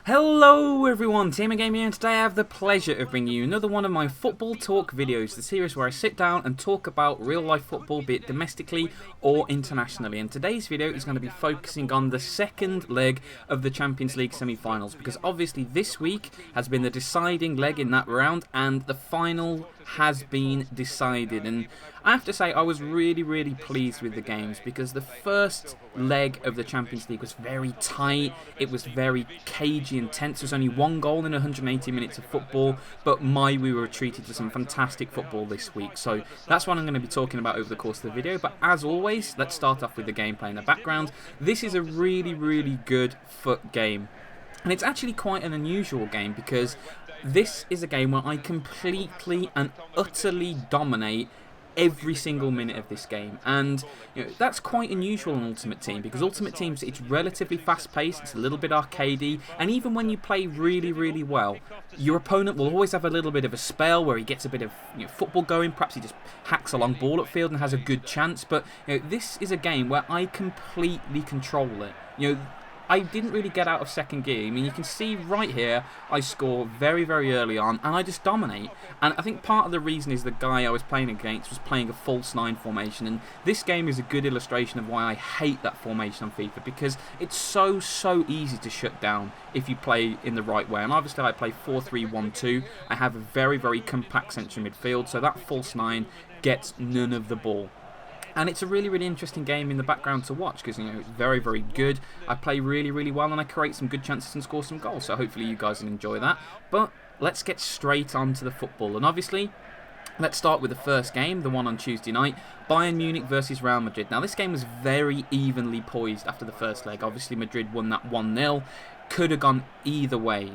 Hello everyone, Tmmgamer here, and today I have the pleasure of bringing you another one of my football talk videos, the series where I sit down and talk about real life football, be it domestically or internationally. And today's video is going to be focusing on the second leg of the Champions League semi-finals, because obviously this week has been the deciding leg in that round and the final has been decided. And I have to say I was really pleased with the games, because the first leg of the Champions League was very tight, it was very cagey and tense. There was only one goal in 180 minutes of football, but we were treated to some fantastic football this week. So that's what I'm going to be talking about over the course of the video. But as always, let's start off with the gameplay in the background. This is a really good foot game, and it's actually quite an unusual game, because this is a game where I completely and utterly dominate every single minute of this game. And that's quite unusual in Ultimate Team, because Ultimate Team's it's relatively fast paced, it's a little bit arcadey, and even when you play really well, your opponent will always have a little bit of a spell where he gets a bit of football going. Perhaps he just hacks a long ball upfield and has a good chance. But this is a game where I completely control it. I didn't really get out of second gear. I mean, you can see right here, I score very early on, and I just dominate. And I think part of the reason is the guy I was playing against was playing a false 9 formation, and this game is a good illustration of why I hate that formation on FIFA, because it's so easy to shut down if you play in the right way. And obviously I play 4-3-1-2. I have a very compact central midfield, so that false 9 gets none of the ball. And it's a really interesting game in the background to watch, because it's very good. I play really well, and I create some good chances and score some goals. So hopefully you guys will enjoy that. But let's get straight on to the football. And obviously, let's start with the first game, the one on Tuesday night, Bayern Munich versus Real Madrid. Now this game was very evenly poised after the first leg. Obviously Madrid won that 1-0. Could have gone either way.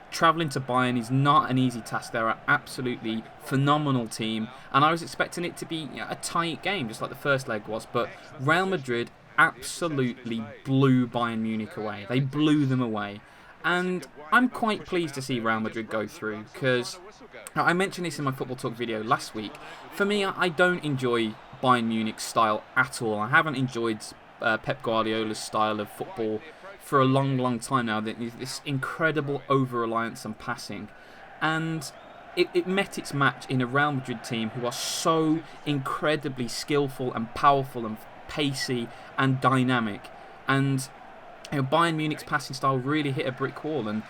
Travelling to Bayern is not an easy task. They're an absolutely phenomenal team, and I was expecting it to be a tight game, just like the first leg was. But Real Madrid absolutely blew Bayern Munich away. They blew them away, and I'm quite pleased to see Real Madrid go through, because I mentioned this in my Football Talk video last week. For me, I don't enjoy Bayern Munich's style at all. I haven't enjoyed Pep Guardiola's style of football for a long time now. This incredible over-reliance on passing, and it met its match in a Real Madrid team who are so incredibly skillful and powerful and pacey and dynamic. And Bayern Munich's passing style really hit a brick wall, and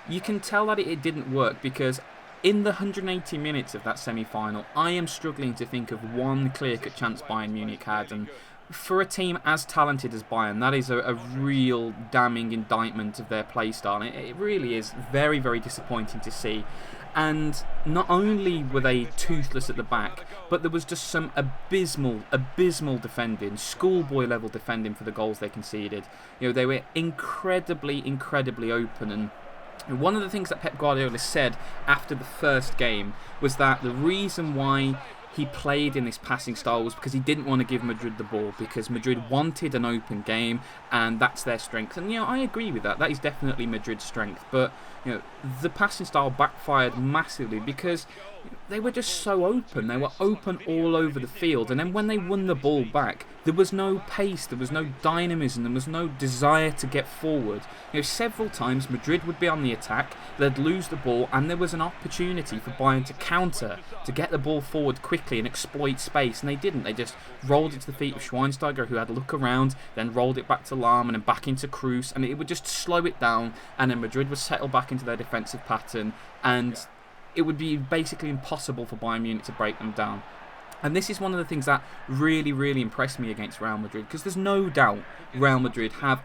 you can tell that it didn't work, because in the 180 minutes of that semi-final, I am struggling to think of one clear-cut chance Bayern Munich had. And for a team as talented as Bayern, that is a real damning indictment of their play style. It really is very disappointing to see. And not only were they toothless at the back, but there was just some abysmal defending, schoolboy level defending for the goals they conceded. They were incredibly open. And one of the things that Pep Guardiola said after the first game was that the reason why he played in this passing style was because he didn't want to give Madrid the ball, because Madrid wanted an open game, and that's their strength. And I agree with that. That is definitely Madrid's strength. But the passing style backfired massively, because they were just so open. They were open all over the field, and then when they won the ball back, there was no pace, there was no dynamism, there was no desire to get forward. Several times Madrid would be on the attack, they'd lose the ball, and there was an opportunity for Bayern to counter, to get the ball forward quickly and exploit space, and they didn't. They just rolled it to the feet of Schweinsteiger, who had a look around, then rolled it back to Lahm, and then back into Kroos, and it would just slow it down, and then Madrid would settle back into their defensive pattern, and it would be basically impossible for Bayern Munich to break them down. And this is one of the things that really impressed me against Real Madrid, because there's no doubt Real Madrid have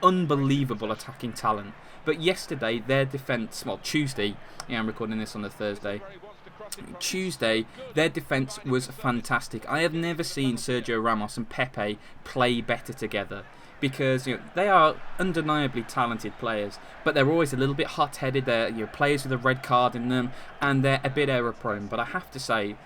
unbelievable attacking talent. But yesterday, their defence, well, Tuesday, I'm recording this on the Thursday, Tuesday, their defence was fantastic. I have never seen Sergio Ramos and Pepe play better together, because they are undeniably talented players, but they're always a little bit hot-headed. They're players with a red card in them, and they're a bit error-prone. But I have to say,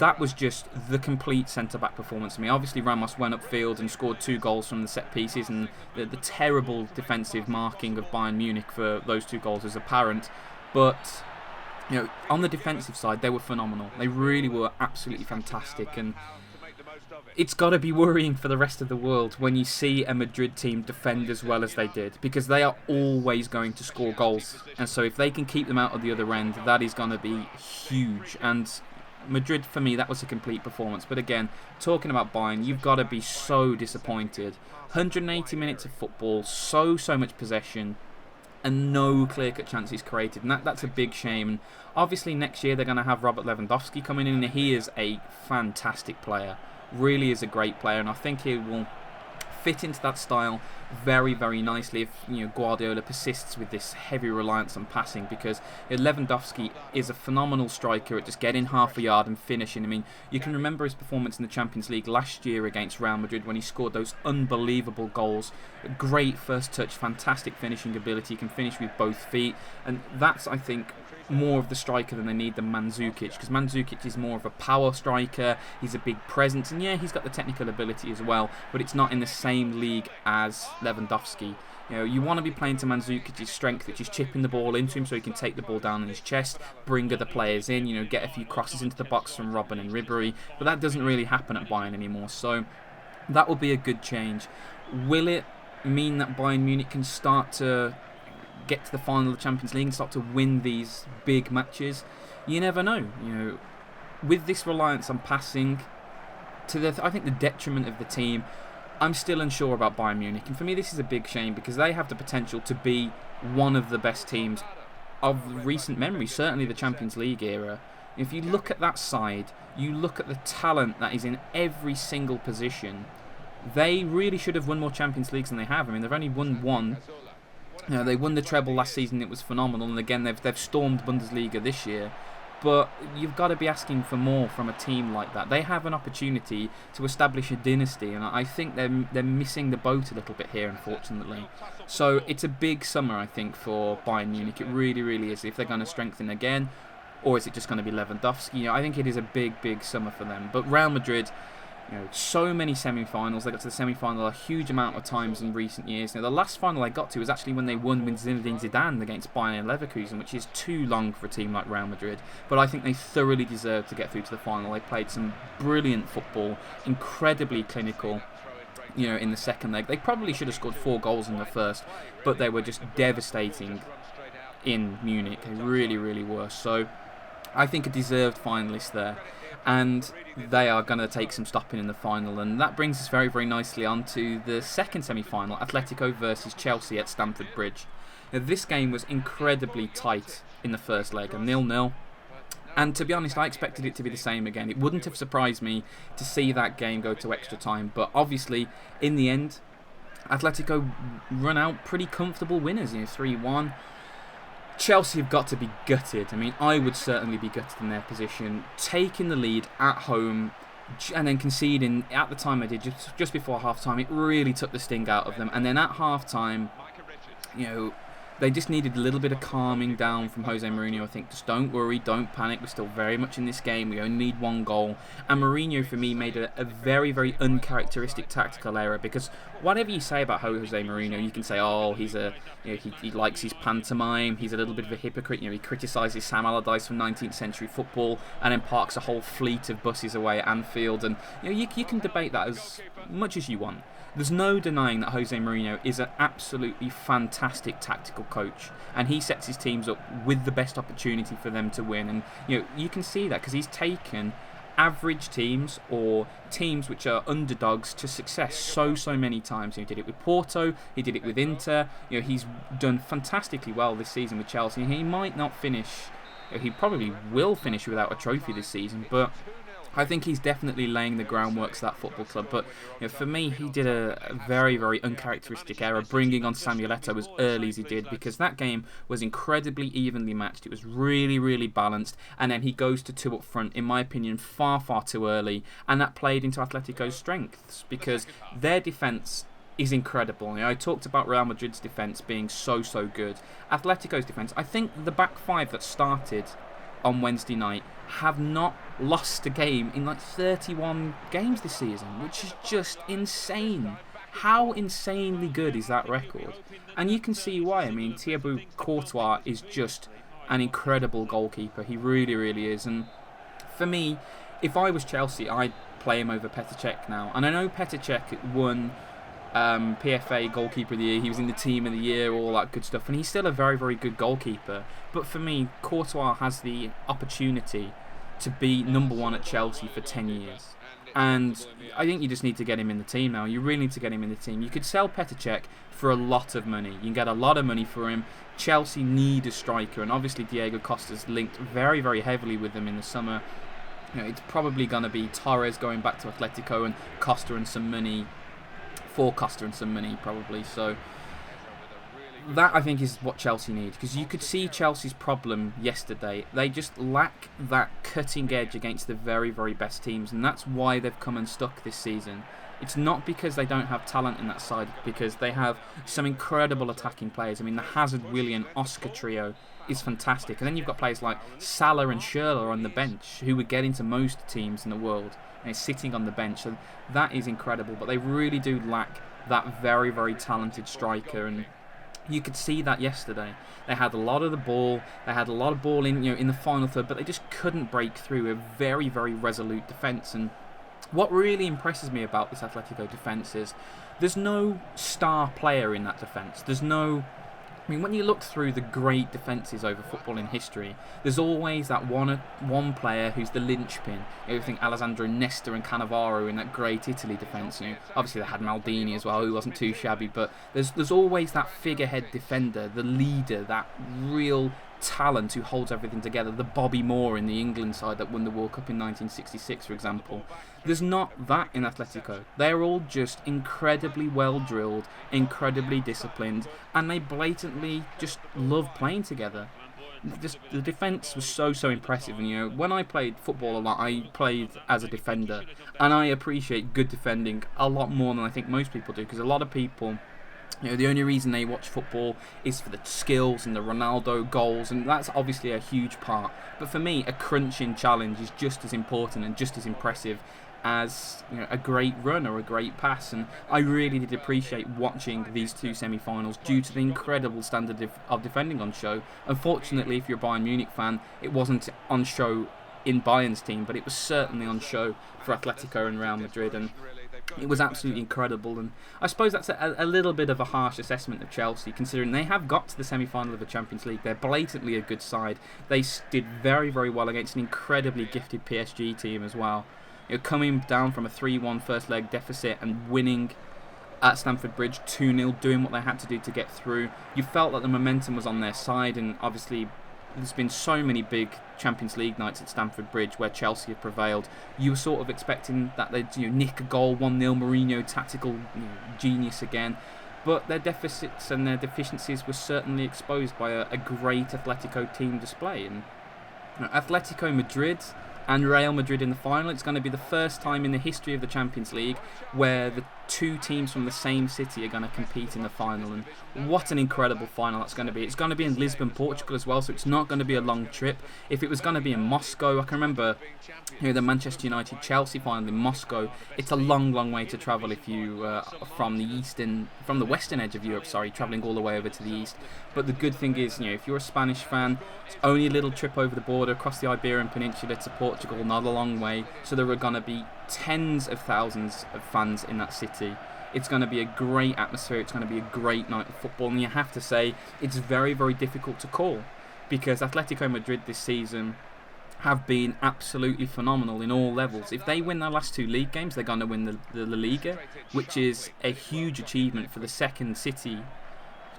that was just the complete centre-back performance to me. Obviously, Ramos went upfield and scored 2 goals from the set pieces, and the terrible defensive marking of Bayern Munich for those 2 goals is apparent. But on the defensive side, they were phenomenal. They really were absolutely fantastic. And it's got to be worrying for the rest of the world when you see a Madrid team defend as well as they did, because they are always going to score goals. And so if they can keep them out of the other end, that is going to be huge. And Madrid, for me, that was a complete performance. But again, talking about Bayern, you've got to be so disappointed. 180 minutes of football, so much possession, and no clear-cut chances created. And that's a big shame. And obviously, next year they're going to have Robert Lewandowski coming in, and he is a fantastic player. Really is a great player, and I think he will fit into that style very, very nicely if Guardiola persists with this heavy reliance on passing, because Lewandowski is a phenomenal striker at just getting half a yard and finishing. I mean, you can remember his performance in the Champions League last year against Real Madrid when he scored those unbelievable goals. Great first touch, fantastic finishing ability, he can finish with both feet, and that's, I think, more of the striker than they need than Mandzukic, because Mandzukic is more of a power striker. He's a big presence, and yeah, he's got the technical ability as well, but it's not in the same league as Lewandowski. You want to be playing to Mandzukic's strength, which is chipping the ball into him so he can take the ball down in his chest, bring other players in, get a few crosses into the box from Robben and Ribery, but that doesn't really happen at Bayern anymore, so that will be a good change. Will it mean that Bayern Munich can start to get to the final of the Champions League and start to win these big matches? You never know. With this reliance on passing, I think the detriment of the team, I'm still unsure about Bayern Munich. And for me, this is a big shame, because they have the potential to be one of the best teams of recent memory, certainly the Champions League era. If you look at that side, you look at the talent that is in every single position, they really should have won more Champions Leagues than they have. I mean, they've only won one. They won the treble last season, it was phenomenal, and again they've stormed Bundesliga this year. But you've got to be asking for more from a team like that. They have an opportunity to establish a dynasty, and I think they're missing the boat a little bit here, unfortunately. So it's a big summer, I think, for Bayern Munich. It really, really is. If they're going to strengthen again, or is it just going to be Lewandowski? I think it is a big, big summer for them. But Real Madrid, so many semi-finals. They got to the semi-final a huge amount of times in recent years. The last final they got to was actually when they won with Zinedine Zidane against Bayern Leverkusen, which is too long for a team like Real Madrid. But I think they thoroughly deserve to get through to the final. They played some brilliant football, incredibly clinical. In the second leg, they probably should have scored 4 goals in the first, but they were just devastating in Munich. They really, really were. So I think a deserved finalist there. And they are going to take some stopping in the final. And that brings us very, very nicely on to the second semi-final, Atletico versus Chelsea at Stamford Bridge. This game was incredibly tight in the first leg, a 0-0. And to be honest, I expected it to be the same again. It wouldn't have surprised me to see that game go to extra time. But obviously, in the end, Atletico run out pretty comfortable winners, 3-1. Chelsea have got to be gutted. I mean, I would certainly be gutted in their position. Taking the lead at home and then conceding at the time they did, just before half-time, it really took the sting out of them. And then at half-time, they just needed a little bit of calming down from Jose Mourinho. I think, just don't worry, don't panic. We're still very much in this game. We only need 1 goal. And Mourinho, for me, made a very, very uncharacteristic tactical error, because whatever you say about Jose Mourinho, you can say, oh, he's he likes his pantomime. He's a little bit of a hypocrite. He criticises Sam Allardyce from 19th century football, and then parks a whole fleet of buses away at Anfield. And you can debate that as much as you want. There's no denying that Jose Mourinho is an absolutely fantastic tactical coach, and he sets his teams up with the best opportunity for them to win. And you can see that because he's taken average teams or teams which are underdogs to success so many times. He did it with Porto, he did it with Inter. He's done fantastically well this season with Chelsea. He might not finish, he probably will finish without a trophy this season, but I think he's definitely laying the groundwork to that football club. But for me, he did a very, very uncharacteristic error, bringing on Samuel Eto'o as early as he did, because that game was incredibly evenly matched. It was really, really balanced, and then he goes to 2 up front, in my opinion, far too early, and that played into Atletico's strengths, because their defence is incredible. I talked about Real Madrid's defence being so good. Atletico's defence, I think the back 5 that started on Wednesday night have not lost a game in like 31 games this season, which is just insane. How insanely good is that record? And you can see why. I mean, Thibaut Courtois is just an incredible goalkeeper. He really, really is. And for me, if I was Chelsea, I'd play him over Petr Cech now. And I know Petr Cech won PFA Goalkeeper of the Year, he was in the Team of the Year, all that good stuff, and he's still a very, very good goalkeeper. But for me, Courtois has the opportunity to be #1 at Chelsea for 10 years. And I think you just need to get him in the team now. You really need to get him in the team. You could sell Petr Cech for a lot of money. You can get a lot of money for him. Chelsea need a striker, and obviously Diego Costa's linked very, very heavily with them in the summer. You know, it's probably going to be Torres going back to Atletico and Costa and some money, for Costa and some money probably. So that, I think, is what Chelsea need, because you could see Chelsea's problem yesterday. They just lack that cutting edge against the very, very best teams, and that's why they've come unstuck this season. It's not because they don't have talent in that side, because they have some incredible attacking players. I mean, the Hazard, Willian, Oscar trio is fantastic, and then you've got players like Salah and Schürrle on the bench, who would get into most teams in the world, and is sitting on the bench. So that is incredible, but they really do lack that very, very talented striker, and you could see that yesterday. They had a lot of the ball. They had a lot of ball in, in the final third, but they just couldn't break through a very, very resolute defence. And what really impresses me about this Atletico defence is there's no star player in that defence. There's no... I mean, when you look through the great defences over football in history, there's always that one player who's the linchpin. You think Alessandro Nesta and Cannavaro in that great Italy defence. Obviously they had Maldini as well, who wasn't too shabby, but there's always that figurehead defender, the leader, that real talent who holds everything together. The Bobby Moore in the England side that won the World Cup in 1966, for example. There's not that in Atletico. They're all just incredibly well drilled, incredibly disciplined, and they blatantly just love playing together. The defence was so impressive. And when I played football a lot, I played as a defender, and I appreciate good defending a lot more than I think most people do, because a lot of people, the only reason they watch football is for the skills and the Ronaldo goals, and that's obviously a huge part. But for me, a crunching challenge is just as important and just as impressive as a great run or a great pass. And I really did appreciate watching these two semi-finals due to the incredible standard of defending on show. Unfortunately, if you're a Bayern Munich fan, it wasn't on show in Bayern's team, but it was certainly on show for Atletico and Real Madrid, and it was absolutely incredible. And I suppose that's a little bit of a harsh assessment of Chelsea, considering they have got to the semi-final of the Champions League. They're blatantly a good side. They did very, very well against an incredibly gifted PSG team as well. Coming down from a 3-1 first leg deficit and winning at Stamford Bridge 2-0, doing what they had to do to get through. You felt that the momentum was on their side, and obviously there's been so many big Champions League nights at Stamford Bridge where Chelsea have prevailed. You were sort of expecting that they'd nick a goal, 1-0, Mourinho, tactical genius again. But their deficits and their deficiencies were certainly exposed by a great Atletico team display. And Atletico Madrid and Real Madrid in the final. It's going to be the first time in the history of the Champions League where the two teams from the same city are going to compete in the final, and what an incredible final that's going to be. It's going to be in Lisbon, Portugal as well, so it's not going to be a long trip. If it was going to be in Moscow, I can remember the Manchester United-Chelsea final in Moscow. It's a long way to travel if you are from the western edge of Europe, travelling all the way over to the east. But the good thing is, if you're a Spanish fan, it's only a little trip over the border across the Iberian Peninsula to Portugal, not a long way. So there are going to be tens of thousands of fans in that city. It's going to be a great atmosphere. It's going to be a great night of football, and you have to say it's very, very difficult to call, because Atletico Madrid this season have been absolutely phenomenal in all levels. If they win their last two league games, they're going to win the La Liga, which is a huge achievement for the second city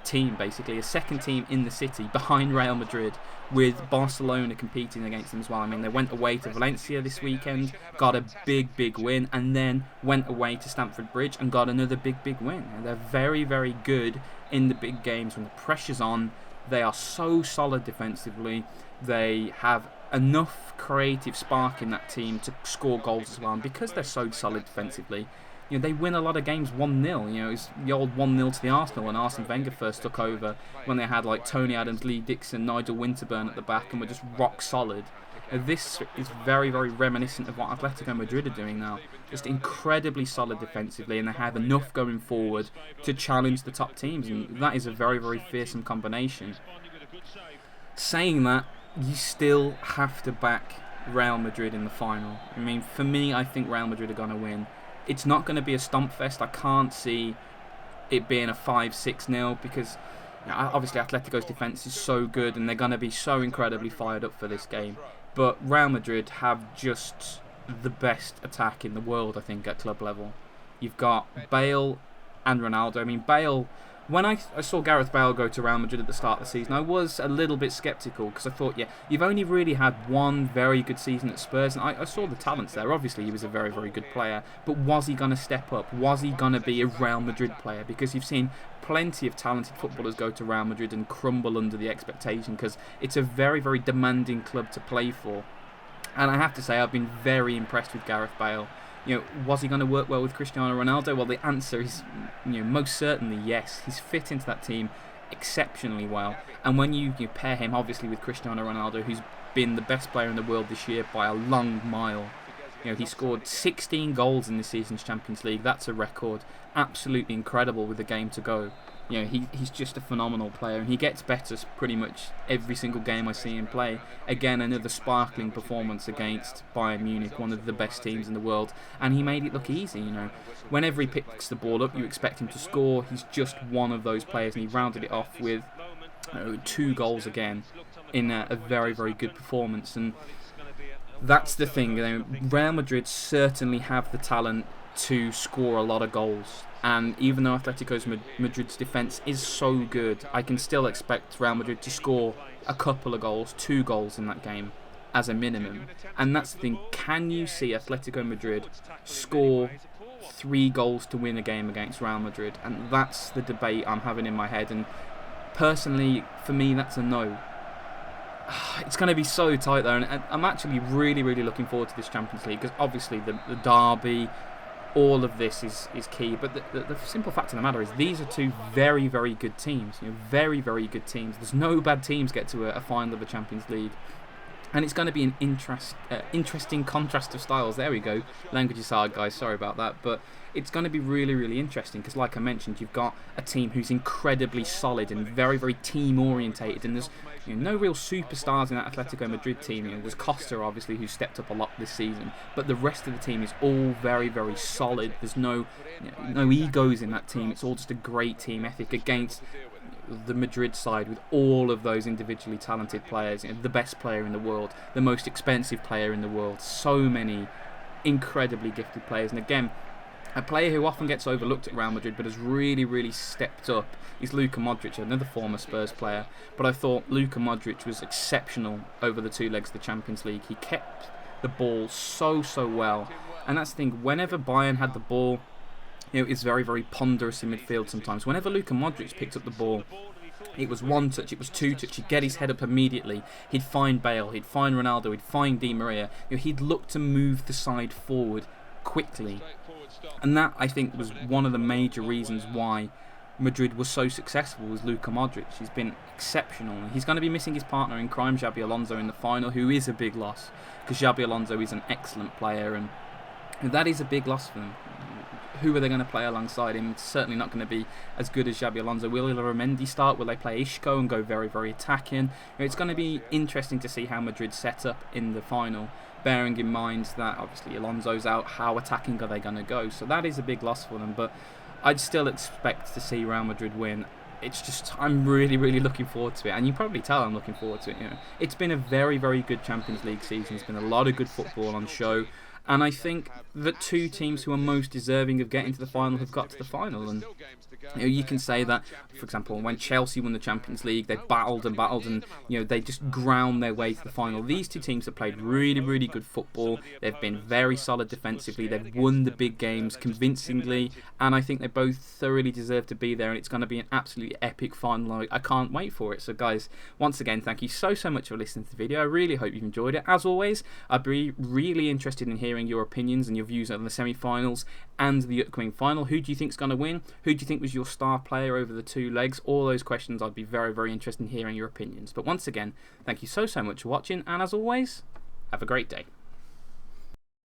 team, basically a second team in the city behind Real Madrid, with Barcelona competing against them as well. I mean, they went away to Valencia this weekend, got a big win, and then went away to Stamford Bridge and got another big win. And they're very, very good in the big games when the pressure's on. They are so solid defensively. They have enough creative spark in that team to score goals as well, and because they're so solid defensively, they win a lot of games 1-0. It's the old 1-0 to the Arsenal when Arsene Wenger first took over, when they had like Tony Adams, Lee Dixon, Nigel Winterburn at the back, and were just rock solid. This is very, very reminiscent of what Atletico Madrid are doing now. Just incredibly solid defensively, and they have enough going forward to challenge the top teams, and that is a very, very fearsome combination. Saying that, you still have to back Real Madrid in the final. I mean, for me, I think Real Madrid are going to win. It's not going to be a stomp fest. I can't see it being a 5-6-0 because obviously Atletico's defence is so good and they're going to be so incredibly fired up for this game. But Real Madrid have just the best attack in the world, I think, at club level. You've got Bale and Ronaldo. I mean, Bale, when I saw Gareth Bale go to Real Madrid at the start of the season, I was a little bit sceptical because I thought, yeah, you've only really had one very good season at Spurs, and I saw the talents there. Obviously, he was a very, very good player, but was he going to step up? Was he going to be a Real Madrid player? Because you've seen plenty of talented footballers go to Real Madrid and crumble under the expectation because it's a very, very demanding club to play for. And I have to say, I've been very impressed with Gareth Bale. Was he going to work well with Cristiano Ronaldo? Well, the answer is, most certainly yes. He's fit into that team exceptionally well. And when you pair him, obviously, with Cristiano Ronaldo, who's been the best player in the world this year by a long mile. He scored 16 goals in this season's Champions League. That's a record. Absolutely incredible with the game to go. He's just a phenomenal player, and he gets better pretty much every single game I see him play. Again, another sparkling performance against Bayern Munich, one of the best teams in the world, and he made it look easy. Whenever he picks the ball up, you expect him to score. He's just one of those players, and he rounded it off with 2 goals again in a very, very good performance. And that's the thing. Real Madrid certainly have the talent to score a lot of goals. And even though Atletico Madrid's defence is so good, I can still expect Real Madrid to score a couple of goals, 2 goals in that game as a minimum. And that's the thing, can you see Atletico Madrid score 3 goals to win a game against Real Madrid? And that's the debate I'm having in my head. And personally, for me, that's a no. It's going to be so tight though, and I'm actually really, really looking forward to this Champions League because obviously the derby, all of this is key, but the simple fact of the matter is these are 2 very, very good teams. Very, very good teams. There's no bad teams get to a final of the Champions League, and it's going to be an interesting contrast of styles. There we go. Language is hard, guys. Sorry about that, but it's going to be really, really interesting because, like I mentioned, you've got a team who's incredibly solid and very, very team orientated, and there's no real superstars in that Atletico Madrid team. There's Costa, obviously, who's stepped up a lot this season, but the rest of the team is all very, very solid. There's no egos in that team. It's all just a great team ethic against the Madrid side with all of those individually talented players. The best player in the world, the most expensive player in the world, so many incredibly gifted players. And again, a player who often gets overlooked at Real Madrid but has really, really stepped up is Luka Modric, another former Spurs player. But I thought Luka Modric was exceptional over the 2 legs of the Champions League. He kept the ball so well. And that's the thing, whenever Bayern had the ball, it's very, very ponderous in midfield sometimes. Whenever Luka Modric picked up the ball, it was 1 touch, it was 2 touch, he'd get his head up immediately, he'd find Bale, he'd find Ronaldo, he'd find Di Maria. He'd look to move the side forward quickly. And that, I think, was one of the major reasons why Madrid was so successful was Luka Modric. He's been exceptional. He's going to be missing his partner in crime, Xabi Alonso, in the final, who is a big loss, because Xabi Alonso is an excellent player, and that is a big loss for them. Who are they going to play alongside him? It's certainly not going to be as good as Xabi Alonso. Will Illarramendi start? Will they play Isco and go very, very attacking? It's going to be interesting to see how Madrid set up in the final, bearing in mind that obviously Alonso's out. How attacking are they going to go? So that is a big loss for them, but I'd still expect to see Real Madrid win. It's just, I'm really, really looking forward to it, and you probably tell I'm looking forward to it. It's been a very, very good Champions League season. It's been a lot of good football on show. And I think that 2 teams who are most deserving of getting to the final have got to the final. And you can say that, for example, when Chelsea won the Champions League, they battled and they just ground their way to the final. These 2 teams have played really, really good football. They've been very solid defensively. They've won the big games convincingly, and I think they both thoroughly deserve to be there. And it's going to be an absolutely epic final. I can't wait for it. So, guys, once again, thank you so much for listening to the video. I really hope you've enjoyed it. As always, I'd be really interested in hearing your opinions and your views on the semi-finals and the upcoming final. Who do you think's going to win? Who do you think was your star player over the 2 legs? All those questions, I'd be very, very interested in hearing your opinions. But once again, thank you so much for watching, and as always, have a great day.